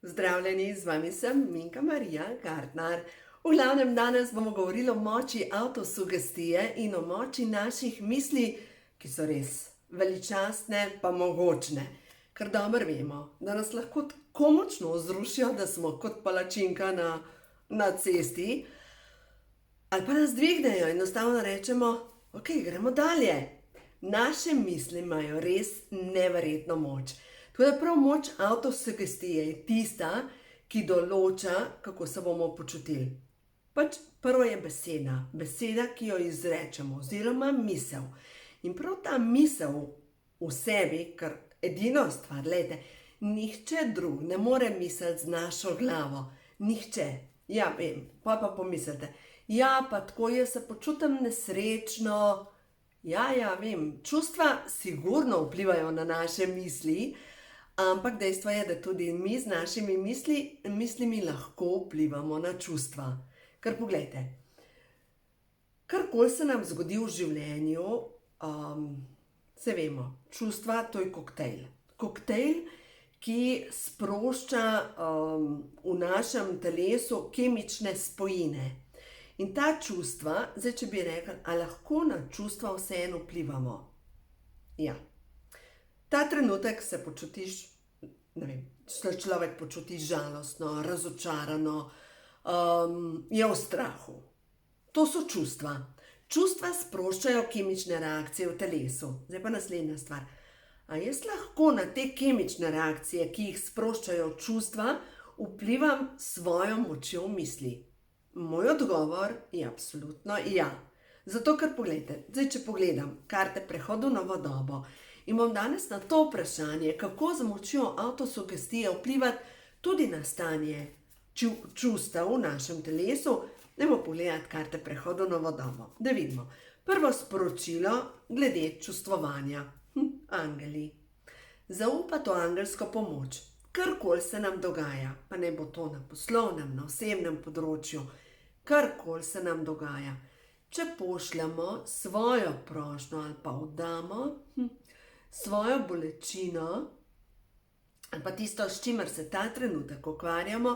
Zdravljeni, z vami sem Minka Marija Gartnar. V glavnem danes bomo govorili o moči avtosugestije in o moči naših misli, ki so res veličastne pa mogočne. Ker dobro vemo, da nas lahko tako močno zrušijo, da smo kot palačinka na cesti, ali pa nas dvignejo in enostavno rečemo, ok, gremo dalje. Naše misli imajo res neverjetno moč. Tudi prav moč avtosugestije je tista, ki določa, kako se bomo počutili. Pač prvo je beseda, ki jo izrečemo, oziroma misel. In prav ta misel v sebi, ker edino stvar, glejte, nihče drug ne more misliti z našo glavo. Nihče. Ja, vem, pa pomislite. Ja, pa tako jaz se počutim nesrečno. Ja, vem, čustva sigurno vplivajo na naše misli, ampak dejstvo je, da tudi mi z našimi mislimi lahko vplivamo na čustva. Ker poglejte, karkoli se nam zgodi v življenju, se vemo, čustva, to je koktejl. Koktejl, ki sprošča v našem telesu kemične spojine. In ta čustva, zdaj če bi rekli, a lahko na čustva vseeno vplivamo? Ja. Ta trenutek se počutiš, ne vem, se človek počuti žalostno, razočarano, je v strahu. To so čustva. Čustva sproščajo kemične reakcije v telesu. Zdaj pa naslednja stvar. A jaz lahko na te kemične reakcije, ki jih sproščajo čustva, vplivam s svojo močjo misli? Moj odgovor je absolutno ja. Zato, ker poglejte, zdaj če pogledam karte prehodu v novo dobo in bom danes na to vprašanje, kako z močjo avtosugestije vplivati tudi na stanje čustev v našem telesu, dajmo pogledati karte prehoda v novo dobo, da vidimo. Prvo sporočilo glede čustvovanja. Angeli. Zaupati v angelsko pomoč. Karkoli se nam dogaja, pa ne bo to na poslovnem, na osebnem področju, karkoli se nam dogaja. Če pošljamo svojo prošnjo ali pa oddamo svojo bolečino ali pa tisto, s čimer se ta trenutek ukvarjamo,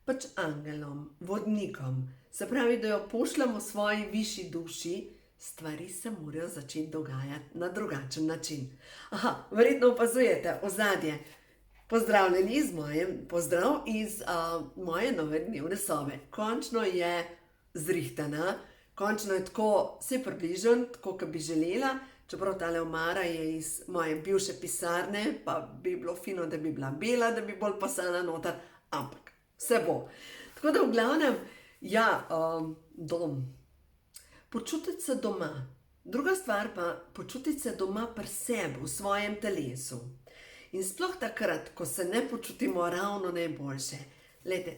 pač angelom, vodnikom, se pravi, da jo pošljamo svoji višji duši, stvari se morajo začeti dogajati na drugačen način. Verjetno opazujete ozadje. Pozdravljeni pozdrav iz moje nove dnevne sobe. Končno je zrihtana, končno je tako vse približen, tako kot bi želela, čeprav tale omara je iz moje bivše pisarne, pa bi bilo fino, da bi bila bela, da bi bolj pasala noter, ampak vse bo. Tako da v glavnem, dom. Počutiti se doma. Druga stvar pa, počutiti se doma pri sebi, v svojem telesu. In sploh takrat, ko se ne počutimo ravno najboljše,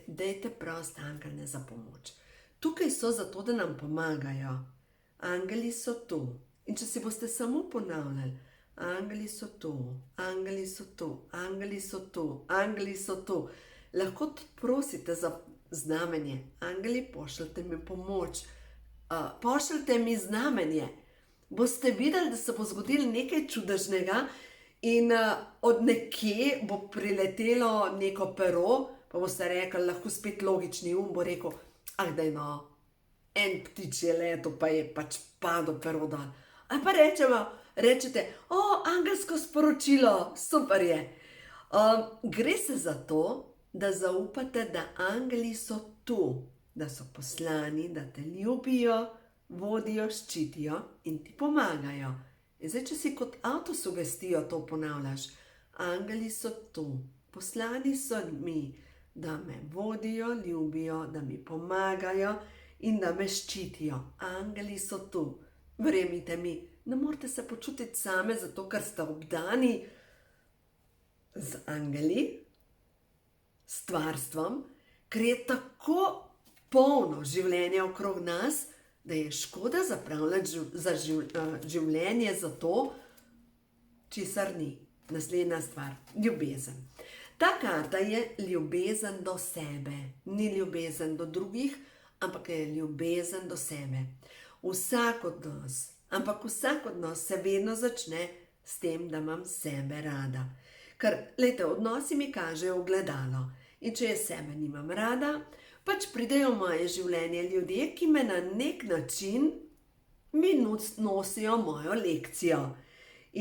dajte prost angele za pomoč. Tukaj so zato, da nam pomagajo. Angeli so tu. In če si boste samo ponavljali, angeli so tu, angeli so tu, angeli so tu, angeli so tu, lahko tudi prosite za znamenje. Angeli, pošljite mi pomoč. Pošljite mi znamenje. Boste videli, da se bo zgodilo nekaj čudežnega, in od nekje bo priletelo neko pero, pa boste rekli, lahko spet logični bo rekel, daj no, en ptič je letel, pa je pač padel pero dol. Ali pa rečete, angelsko sporočilo, super je. Gre se za to, da zaupate, da angeli so tu, da so poslani, da te ljubijo, vodijo, ščitijo in ti pomagajo. In zdaj, če si kot avtosugestijo to ponavljaš, angeli so tu, poslani so mi, da me vodijo, ljubijo, da mi pomagajo in da me ščitijo. Angeli so tu. Verjemite mi, ne morete se počutiti same, zato ker ste obdani z angeli, stvarstvom, ker je tako polno življenja okrog nas, da je škoda zapravljati za življenje za to, česar ni. Naslednja stvar, ljubezen. Ta karta je ljubezen do sebe. Ni ljubezen do drugih, ampak je ljubezen do sebe. Vsak od nas se vedno začne s tem, da imam sebe rada. Ker, odnosi mi kažejo ogledalo. In če jaz sebe nimam rada, pač pridejo v moje življenje ljudje, ki me na nek način mi nosijo mojo lekcijo.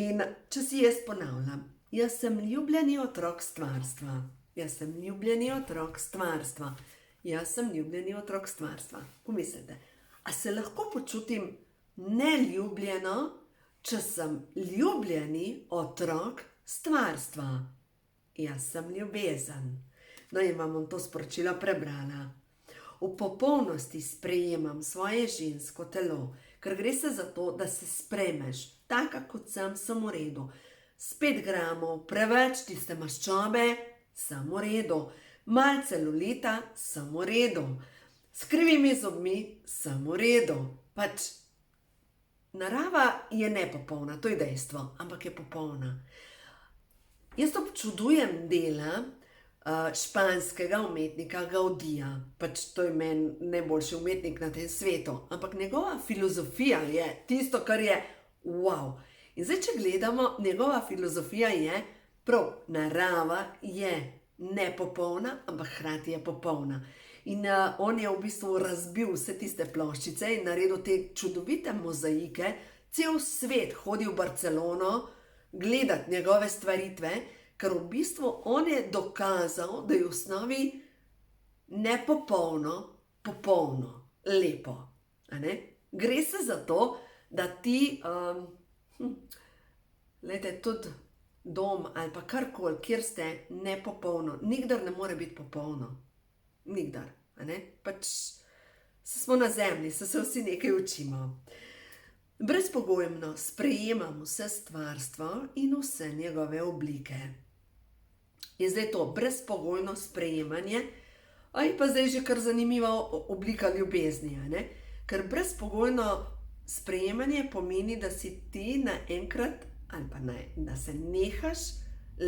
In če si jaz ponavljam, jaz sem ljubljeni otrok stvarstva. Jaz sem ljubljeni otrok stvarstva. Jaz sem ljubljeni otrok stvarstva. Pomislite, a se lahko počutim neljubljeno, če sem ljubljeni otrok stvarstva? Jaz sem ljubezen. No in vam bom to sporočilo prebrala. V popolnosti sprejemam svoje žensko telo, ker gre se za to, da se sprejmeš, taka kot sem v redu. S 5 gramov preveč tiste maščobe, sem v redu. Malce celulita, sem v redu. S krivimi zobmi, sem v redu. Pač narava je nepopolna, to je dejstvo, ampak je popolna. Jaz občudujem dela španskega umetnika Gaudija. Pač to je meni najboljši umetnik na tem svetu. Ampak njegova filozofija je tisto, kar je wow. In zdaj, če gledamo, njegova filozofija je prav, narava je nepopolna, ampak hkrati je popolna. In on je v bistvu razbil vse tiste ploščice in naredil te čudovite mozaike. Cel svet hodi v Barcelono gledati njegove stvaritve, ker v bistvu on je dokazal, da je v osnovi nepopolno, popolno, lepo. Gre se za to, da ti, tudi dom ali pa karkoli, kjer ste, nepopolno, nikdar ne more biti popolno. Nikdar, pač smo na zemlji, se vsi nekaj učimo. Brezpogojno sprejemam vse stvarstvo in vse njegove oblike. Je zdaj to brezpogojno sprejemanje, ali pa zdaj že kar zanimiva oblika ljubezni, Ker brezpogojno sprejemanje pomeni, da si ti naenkrat, ali pa da se nehaš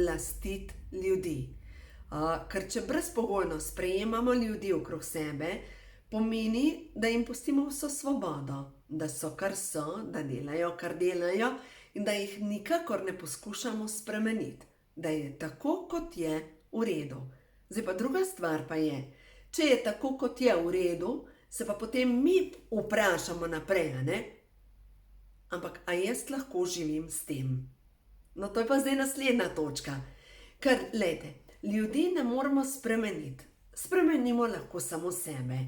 lastiti ljudi. Ker če brezpogojno sprejemamo ljudi okrog sebe, pomeni, da jim pustimo vso svobodo, da so, kar so, da delajo, kar delajo in da jih nikakor ne poskušamo spremeniti, da je tako, kot je, v redu. Zdaj pa druga stvar pa je, če je tako, kot je, v redu, se pa potem mi vprašamo naprej, Ampak, a jaz lahko živim s tem? No, to je pa zdaj naslednja točka. Ker, glejte, ljudi ne moramo spremeniti. Spremenimo lahko samo sebe.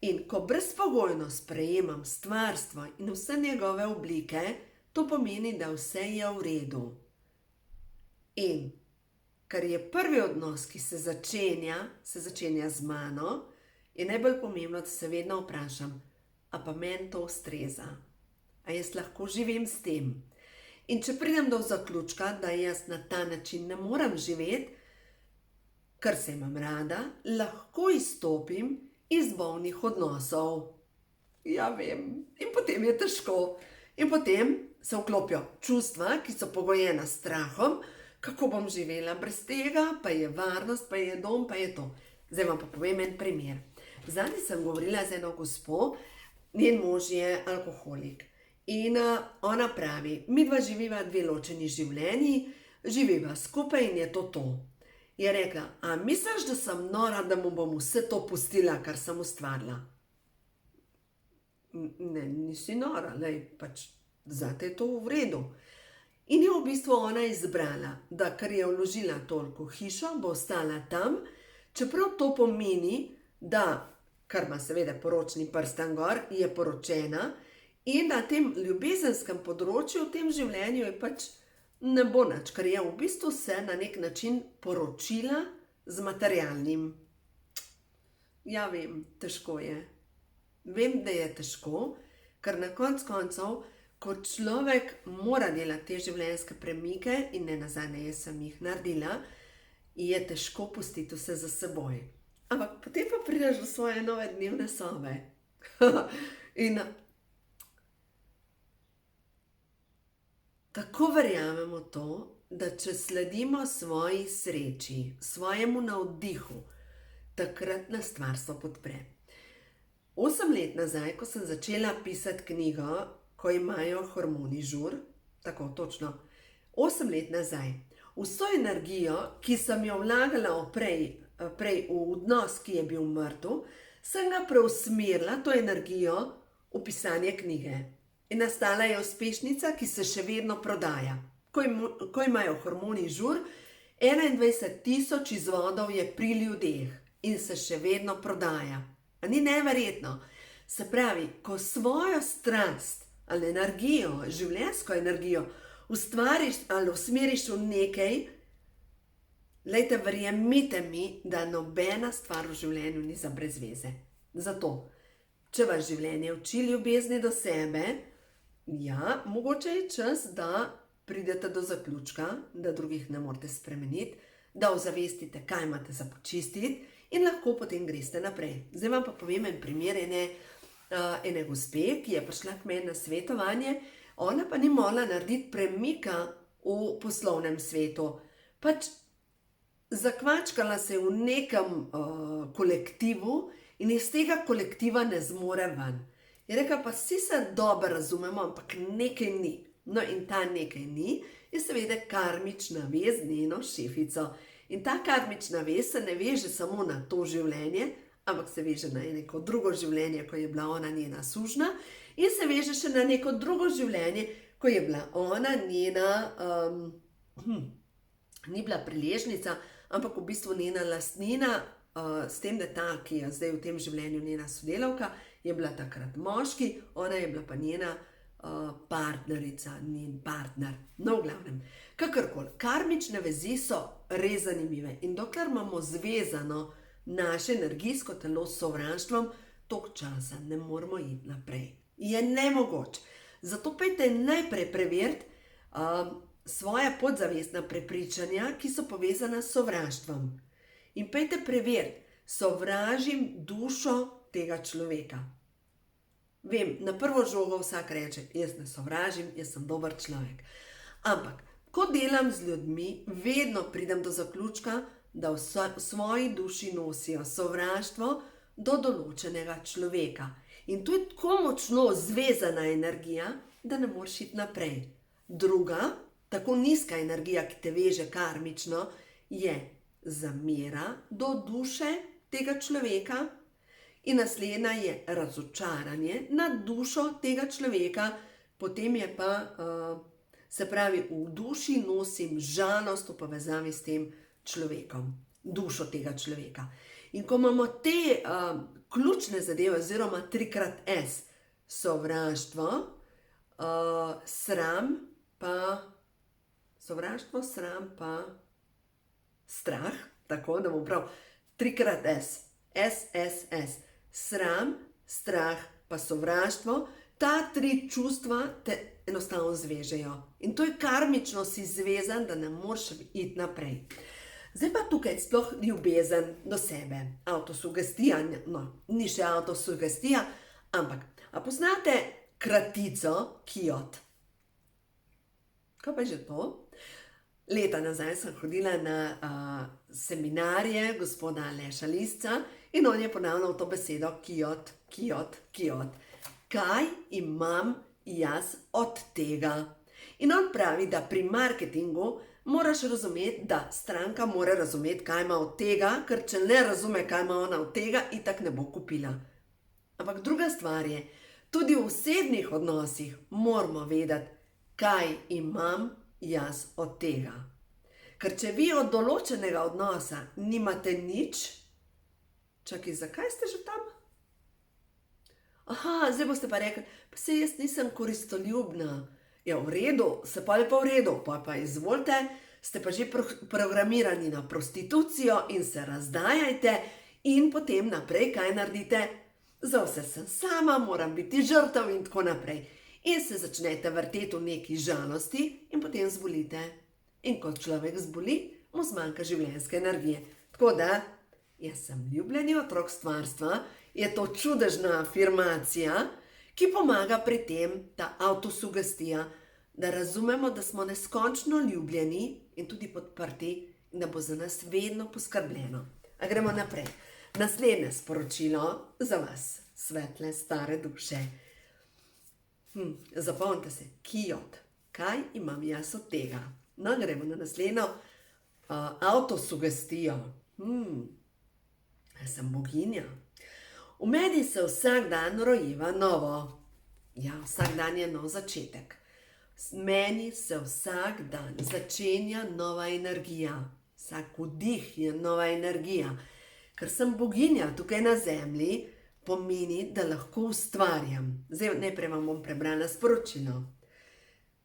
In ko brezpogojno sprejemam stvarstvo in vse njegove oblike, to pomeni, da vse je v redu. In ker je prvi odnos, ki se začenja z mano, je najbolj pomembno, da se vedno vprašam, a pa meni to ustreza? A jaz lahko živim s tem? In če pridem do zaključka, da jaz na ta način ne morem živeti, ker se imam rada, lahko izstopim iz bolnih odnosov. Ja, vem. In potem je težko. In potem se vklopijo čustva, ki so pogojena s strahom, kako bom živela brez tega, pa je varnost, pa je dom, pa je to. Zdaj vam pa povem en primer. Zadnjič sem govorila z eno gospo, njen mož je alkoholik. In ona pravi, midva živiva 2 ločeni življenji, živiva skupaj in je to. Je rekla, a misliš, da sem nora, da mu bom vse to pustila, kar sem ustvarila? Ne, nisi nora, pač zate je to v redu. In je v bistvu ona izbrala, da ker je vložila toliko hišo, bo ostala tam, čeprav to pomeni, da, kar ima seveda poročni prstan gor, je poročena in na tem ljubezenskem področju, v tem življenju je pač ne bo nič, ker je v bistvu se na nek način poročila z materialnim. Ja, vem, težko je. Vem, da je težko, ker na koncu koncev, ko človek mora delati te življenjske premike, in ne nazadnje jaz sem jih naredila, je težko pustiti vse za seboj. Ampak potem pa prideš v svoje nove dnevne sobe. In tako verjamemo to, da če sledimo svoji sreči, svojemu navdihu, takrat nas stvarstvo podpre. 8 let nazaj, ko sem začela pisati knjigo, ko imajo hormoni žur, tako točno, 8 let nazaj, vso energijo, ki sem jo vlagala prej prej v odnos, ki je bil mrtev, sem ga preusmerila, to energijo, v pisanje knjige. In nastala je uspešnica, ki se še vedno prodaja. Ko imajo hormoni žur, 21 000 izvodov je pri ljudeh in se še vedno prodaja. A ni neverjetno? Se pravi, ko svojo strast ali energijo, življenjsko energijo ustvariš ali usmeriš v nekaj, glejte, verjemite mi, da nobena stvar v življenju ni za brez veze. Zato, če vas življenje uči ljubezni do sebe, ja, mogoče je čas, da pridete do zaključka, da drugih ne morete spremeniti, da ozavestite, kaj imate za počistiti in lahko potem greste naprej. Zdaj vam pa povem en primer ene gospe, ki je prišla k meni na svetovanje, ona pa ni mogla narediti premika v poslovnem svetu. Pač zakvačkala se je v nekem kolektivu in iz tega kolektiva ne zmore ven. Je rekla, pa vsi se dobro razumemo, ampak nekaj ni. No in ta nekaj ni, je seveda karmična vez z njeno šefico. In ta karmična vez se ne veže samo na to življenje, ampak se veže na neko drugo življenje, ko je bila ona njena sužnja, in se veže še na neko drugo življenje, ko je bila ona njena, ni bila priležnica, ampak v bistvu njena lastnina, s tem, da ta, ki je zdaj v tem življenju njena sodelavka, je bila takrat moški, ona je bila pa njena partnerica, njen partner. No, v glavnem, kakorkoli, karmične vezi so res zanimive in dokler imamo zvezano naše energijsko telo s sovraštvom, toliko časa ne moramo iti naprej. Je nemogoče. Zato pejte najprej preveriti svoja podzavestna prepričanja, ki so povezana s sovraštvom. In pejte preveriti, sovražim dušo tega človeka. Vem, na prvo žogo vsak reče, jaz ne sovražim, jaz sem dober človek. Ampak, ko delam z ljudmi, vedno pridem do zaključka, da v svoji duši nosijo sovraštvo do določenega človeka. In to je tako močno zvezana energija, da ne moreš iti naprej. Druga, tako nizka energija, ki te veže karmično, je zamera do duše tega človeka in naslednja je razočaranje nad dušo tega človeka, potem je pa, se pravi, v duši nosim žalost v povezavi s tem človekom, dušo tega človeka. In ko imamo te ključne zadeve, oziroma 3x, sovraštvo, sram pa strah, tako da bom prav, 3x, SSS, sram, strah pa sovraštvo, ta 3 čustva te enostavno zvežejo. In to je karmično si zvezan, da ne moreš iti naprej. Zdaj pa tukaj sploh ljubezen do sebe. Avtosugestija, no, ni še avtosugestija, ampak, a poznate kratico KIOT? Kaj pa je že to? Leta nazaj sem hodila na seminarje gospoda Aleša Lisca in on je ponavljal to besedo KIOT, KIOT, KIOT. Kaj imam jaz od tega? In on pravi, da pri marketingu moraš razumeti, da stranka mora razumeti, kaj ima od tega, ker če ne razume, kaj ima ona od tega, itak ne bo kupila. Ampak druga stvar je, tudi v osebnih odnosih moramo vedeti, kaj imam jaz od tega. Ker če vi od določenega odnosa nimate nič, čakaj, zakaj ste že tam? Aha, zdaj boste pa rekli, pa saj jaz nisem koristoljubna. Ja, v redu, se pa je pa v redu, pa izvolite, ste pa že programirani na prostitucijo in se razdajajte in potem naprej kaj naredite? Za vse sem sama, moram biti žrtev in tako naprej. In se začnete vrteti v neki žalosti in potem zbolite. In ko človek zboli, mu zmanjka življenjske energije. Tako da, jaz sem ljubljeni otrok stvarstva, je to čudežna afirmacija, ki pomaga pri tem, ta avtosugestija, da razumemo, da smo neskončno ljubljeni in tudi podprti in da bo za nas vedno poskrbljeno. A gremo naprej. Naslednje sporočilo za vas, svetle stare duše. Zapomnite se, KIOT, kaj imam jaz od tega? No, gremo na naslednjo avtosugestijo. Jaz sem boginja. V meni se vsak dan rojeva novo. Ja, vsak dan je nov začetek. Meni se vsak dan začenja nova energija. Vsak vdih je nova energija. Ker sem boginja tukaj na zemlji, pomeni, da lahko ustvarjam. Zdaj najprej vam bom prebrala sporočilo.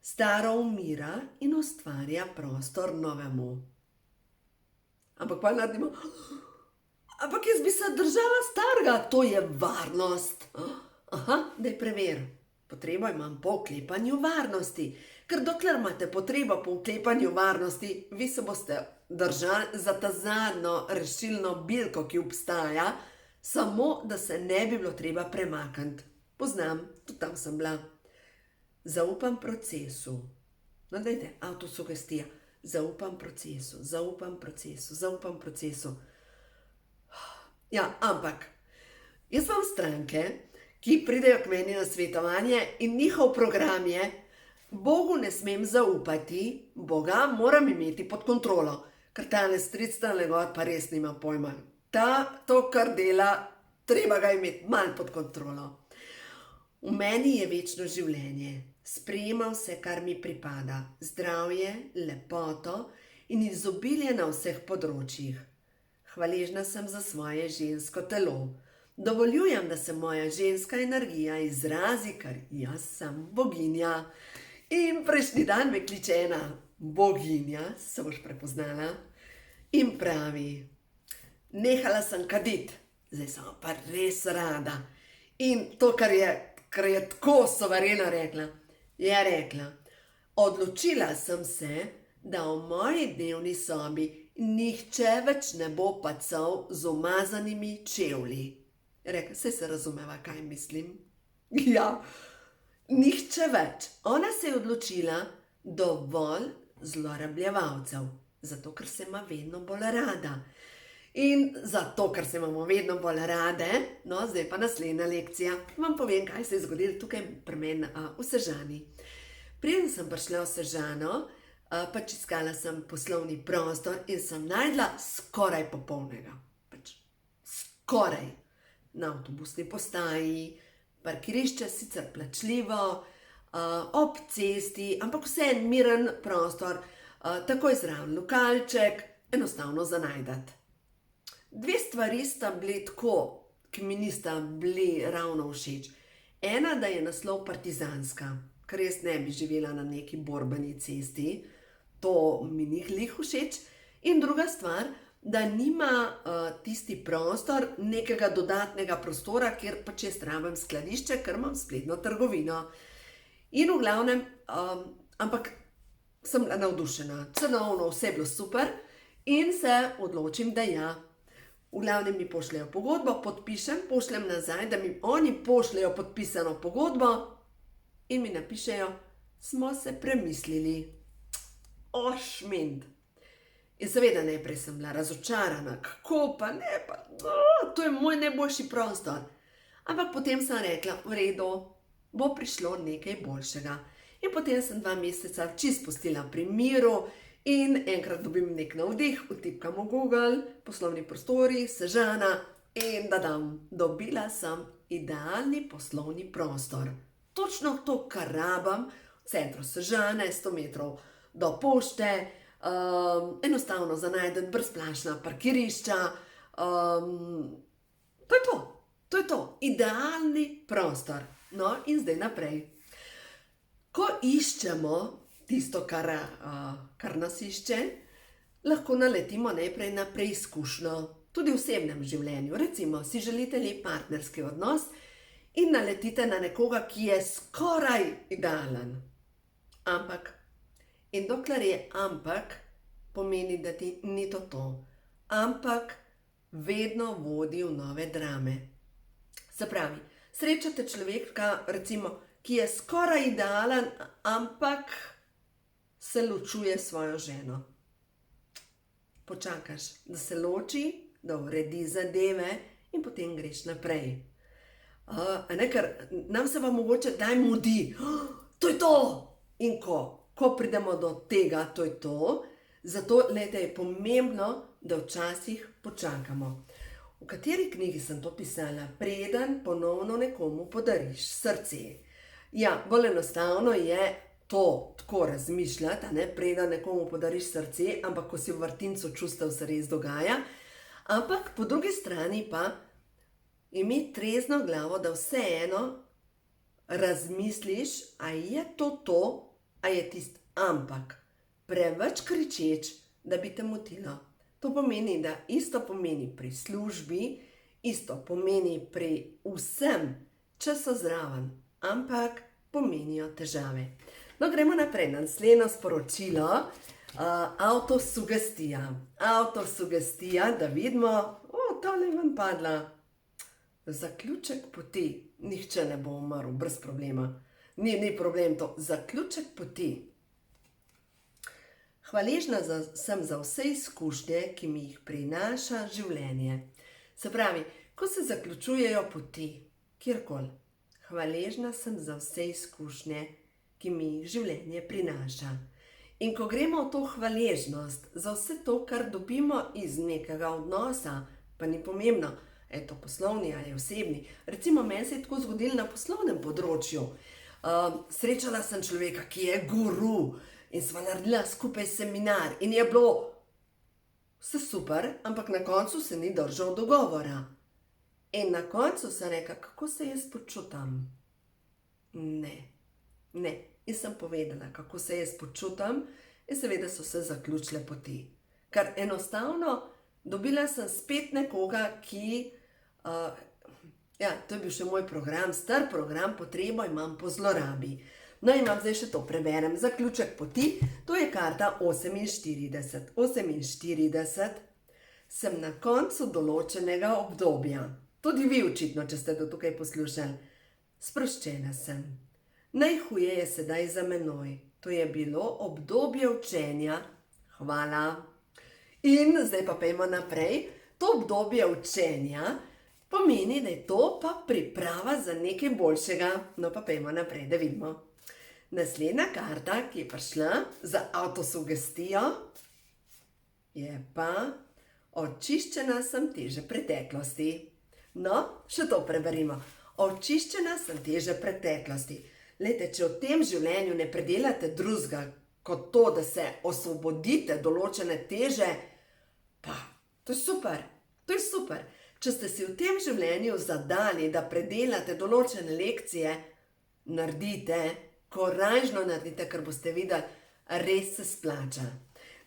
Staro umira in ustvarja prostor novemu. Ampak pa naredimo, ampak jaz bi se držala starega, to je varnost. Aha, daj prever. Potrebo imam po uklepanju varnosti, ker dokler imate potrebo po uklepanju varnosti, vi se boste držali za ta zadnjo rešilno bilko, ki obstaja, samo da se ne bi bilo treba premakniti. Poznam, tudi tam sem bila. Zaupam procesu. No, dajte, avtosugestija. Zaupam procesu, zaupam procesu, zaupam procesu. Ja, ampak, jaz imam stranke, ki pridejo k meni na svetovanje in njihov program je, Bogu ne smem zaupati, Boga moram imeti pod kontrolo, ker tale stric tale gor pa res nima pojma. To, kar dela, treba ga imeti malo pod kontrolo. V meni je večno življenje, sprejemam vse, kar mi pripada, zdravje, lepoto in izobilje na vseh področjih. Hvaležna sem za svoje žensko telo. Dovoljujem, da se moja ženska energija izrazi, ker jaz sem boginja. In prejšnji dan me kliče ena boginja, se boš prepoznala, in pravi, nehala sem kaditi, zdaj sem pa res rada. In to, kar je tako suvereno rekla, je rekla, odločila sem se, da v moji dnevni sobi nihče več ne bo pacal z umazanimi čevlji. Rekla, saj se razumeva, kaj mislim. Ja, nihče več. Ona se je odločila dovolj zlorabljevalcev, zato ker se ima vedno bolj rada. In zato, ker se imamo vedno bolj rade, no, zdaj pa naslednja lekcija, vam povem, kaj se je zgodilo tukaj pri meni v Sežani. Preden sem prišla v Sežano, pač iskala sem poslovni prostor in sem našla skoraj popolnega. Pač skoraj. Na avtobusni postaji, parkirišče sicer plačljivo, ob cesti, ampak vse en miren prostor, takoj zraven lokalček, enostavno za najdati. Dve stvari sta bili tako, ki mi nista bili ravno všeč. Ena, da je naslov partizanska, ker jaz ne bi živela na neki borbeni cesti, to mi ni glih všeč. In druga stvar, da nima tisti prostor nekega dodatnega prostora, kjer pač jaz rabim skladišče, ker imam spletno trgovino. In v glavnem, ampak sem bila navdušena, cenovno vse je bilo super in se odločim, da ja. V glavnem mi pošljejo pogodbo, podpišem, pošljem nazaj, da mi oni pošljejo podpisano pogodbo in mi napišejo, smo se premislili. Šment. In seveda najprej sem bila razočarana, kako pa ne, pa to je moj najboljši prostor. Ampak potem sem rekla, v redu, bo prišlo nekaj boljšega. In potem sem 2 meseca čisto pustila pri miru in enkrat dobim nek navdih, vtipkam v Google, poslovni prostori, Sežana in dobila sem idealni poslovni prostor. Točno to, kar rabim, v centru Sežane, 100 metrov do pošte, enostavno za najti brezplačna parkirišča. To je to, idealni prostor. No in zdaj naprej. Ko iščemo tisto, kar nas išče, lahko naletimo najprej na preizkušnjo, tudi v osebnem življenju. Recimo, si želite lep partnerski odnos in naletite na nekoga, ki je skoraj idealen. Ampak, in dokler je ampak, pomeni, da ti ni to. Ampak vedno vodi v nove drame. Se pravi, srečate človeka, recimo, ki je skoraj idealen, ampak se ločuje s svojo ženo. Počakaš, da se loči, da uredi zadeve in potem greš naprej. Ker nam se pa mogoče kdaj mudi, to je to! In ko pridemo do tega, to je to, zato je pomembno, da včasih počakamo. V kateri knjigi sem to pisala? Preden ponovno nekomu podariš srce. Ja, bolj enostavno je to tako razmišljati, a ne, preden nekomu podariš srce, ampak ko si v vrtincu čustev, se res dogaja. Ampak po drugi strani pa imeti trezno glavo, da vseeno razmisliš, a je to, a je tisto ampak. Preveč kričeč, da bi te motilo. To pomeni, da isto pomeni pri službi, isto pomeni pri vsem, če so zraven, ampak pomenijo težave. No, gremo naprej na naslednjo sporočilo. Avtosugestija. Avtosugestija, da vidimo, tole je ven padla. Zaključek poti. Nihče ne bo umrl, brez problema. Ni problem to. Zaključek poti. Hvaležna sem za vse izkušnje, ki mi jih prinaša življenje. Se pravi, ko se zaključujejo poti, kjerkoli, hvaležna sem za vse izkušnje, ki mi jih življenje prinaša. In ko gremo v to hvaležnost za vse to, kar dobimo iz nekega odnosa, pa ni pomembno, je to poslovni ali osebni. Recimo, meni se je tako zgodilo na poslovnem področju. Srečala sem človeka, ki je guru, in sva naredila skupaj seminar in je bilo vse super, ampak na koncu se ni držal dogovora. In na koncu sem rekla, kako se jaz počutam? Ne. In sem povedala, kako se jaz počutam, in seveda so se zaključile poti. Ker enostavno dobila sem spet nekoga, ki, to je bil še moj program, star program, Potrebo imam po zlorabi. No, imam zdaj še to, preberem. Zaključek poti, to je karta 48. 48 sem na koncu določenega obdobja. Tudi vi očitno, če ste do tukaj poslušali. Sproščena sem. Najhuje je sedaj za menoj. To je bilo obdobje učenja. Hvala. In zdaj pa pojmo naprej. To obdobje učenja pomeni, da je to pa priprava za nekaj boljšega. No, pa pojmo naprej, da vidimo. Naslednja karta, ki je prišla za avtosugestijo, je pa očiščena sem teže preteklosti. No, še to preberimo. Očiščena sem teže preteklosti. Glejte, če v tem življenju ne predelate drugega kot to, da se osvobodite določene teže, pa to je super, to je super. Če ste si v tem življenju zadali, da predelate določene lekcije, naredite, korajžno naredite, ker boste videli, res se splača.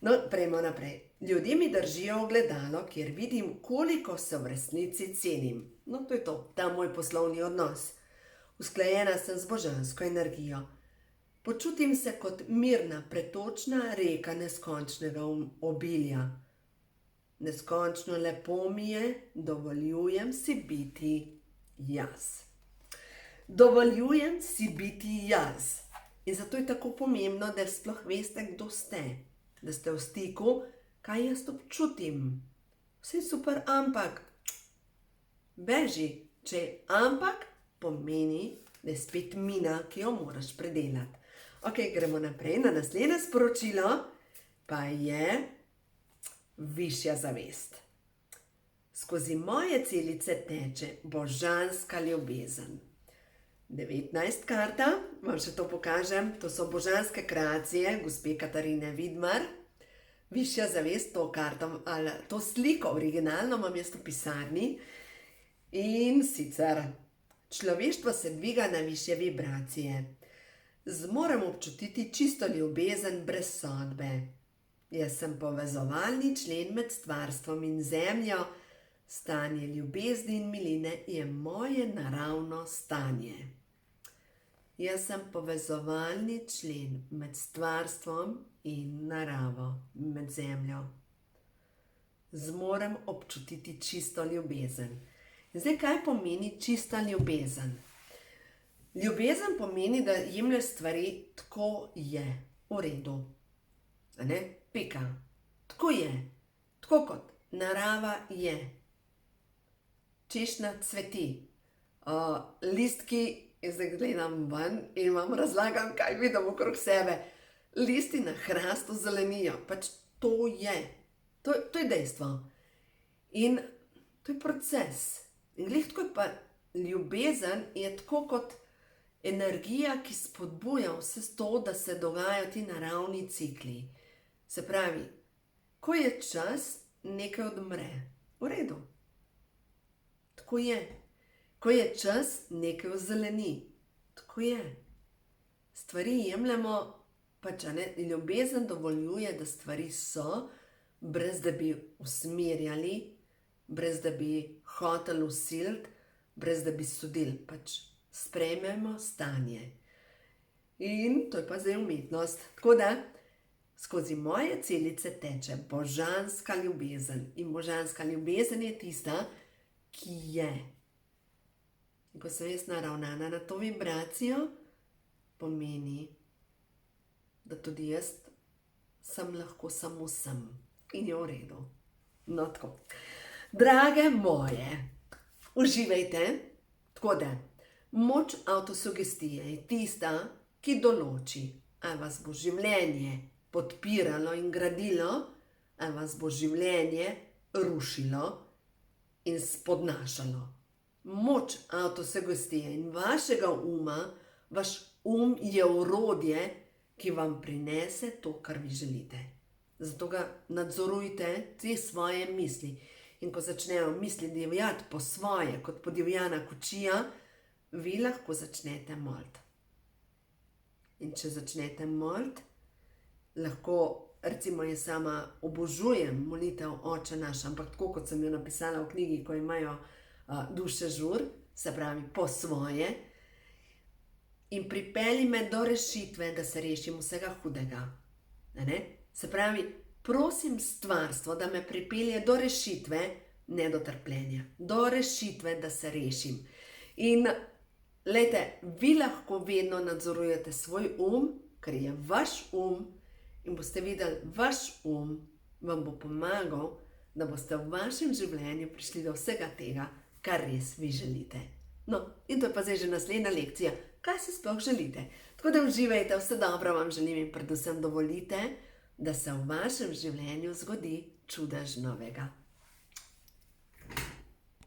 No, prejmo naprej. Ljudje mi držijo ogledalo, kjer vidim, koliko se v resnici cenim. No, to je to, ta moj poslovni odnos. Usklajena sem z božansko energijo. Počutim se kot mirna, pretočna reka neskončnega obilja. Neskončno lepo mi je, dovoljujem si biti jaz. Dovoljujem si biti jaz. In zato je tako pomembno, da sploh veste, kdo ste. Da ste v stiku, kaj jaz občutim. Vse je super, ampak beži. Če je ampak, pomeni, da je spet mina, ki jo moraš predelati. Ok, gremo naprej na naslednje sporočilo, pa je višja zavest. Skozi moje celice teče božanska ljubezen. 19 karta, vam še to pokažem, to so božanske kreacije gospe Katarine Vidmar. Višja zavest, to karto, ali to sliko originalno imam jaz v pisarni. In sicer, človeštvo se dviga na višje vibracije. Zmorem občutiti čisto ljubezen brez sodbe. Jaz sem povezovalni člen med stvarstvom in zemljo. Stanje ljubezni in miline je moje naravno stanje. Jaz sem povezovalni člen med stvarstvom in naravo, med zemljo. Zmorem občutiti čisto ljubezen. Zdaj, kaj pomeni čista ljubezen? Ljubezen pomeni, da jemlješ stvari tako je, v redu. Pika. Tako je. Tako kot narava je. Češnja cveti. Listki, zdaj gledam ven in vam razlagam, kaj vidim okrog sebe. Listi na hrastu zelenijo. Pač to je. To je dejstvo. In to To je proces. In glih tako je pa ljubezen je tako kot energija, ki spodbuja vse to, da se dogajajo ti naravni cikli. Se pravi, ko je čas, nekaj odmre. V redu. Tako je. Ko je čas, nekaj ozeleni. Tako je. Stvari jemljemo, pač ljubezen dovoljuje, da stvari so, brez da bi usmerjali, brez da bi hoteli vsiliti, brez da bi sodili. Pač sprejmemo stanje. In to je pa zdaj umetnost. Tako da skozi moje celice teče božanska ljubezen. In božanska ljubezen je tista, ki je. In ko sem jaz naravnana na to vibracijo, pomeni, da tudi jaz sem lahko samo sem. In je v redu. No, tako. Drage moje, uživajte. Tako da, moč avtosugestije je tista, ki določi, ali vas bo življenje podpiralo in gradilo, ali vas bo življenje rušilo in spodnašalo. Moč avtosugestije in vašega uma, vaš je orodje, ki vam prinese to, kar vi želite. Zato ga nadzorujte, te svoje misli. In ko začnejo misli divjati po svoje, kot podivjana kočija, vi lahko začnete moliti. In če začnete moliti, lahko, recimo jaz sama obožujem molitev Oče naš, ampak tako kot sem jo napisala v knjigi, ko imajo duše žur, se pravi po svoje, in pripelji me do rešitve, da se rešim vsega hudega. Se pravi, prosim stvarstvo, da me pripelje do rešitve, ne do trpljenja. Do rešitve, da se rešim. In glejte, vi lahko vedno nadzorujete svoj ker je vaš in boste videli, vaš vam bo pomagal, da boste v vašem življenju prišli do vsega tega, kar res vi želite. No, in to je pa zdaj že naslednja lekcija. Kaj si sploh želite? Tako da uživajte, vse dobro vam želim in predvsem dovolite, da se v vašem življenju zgodi čudež novega.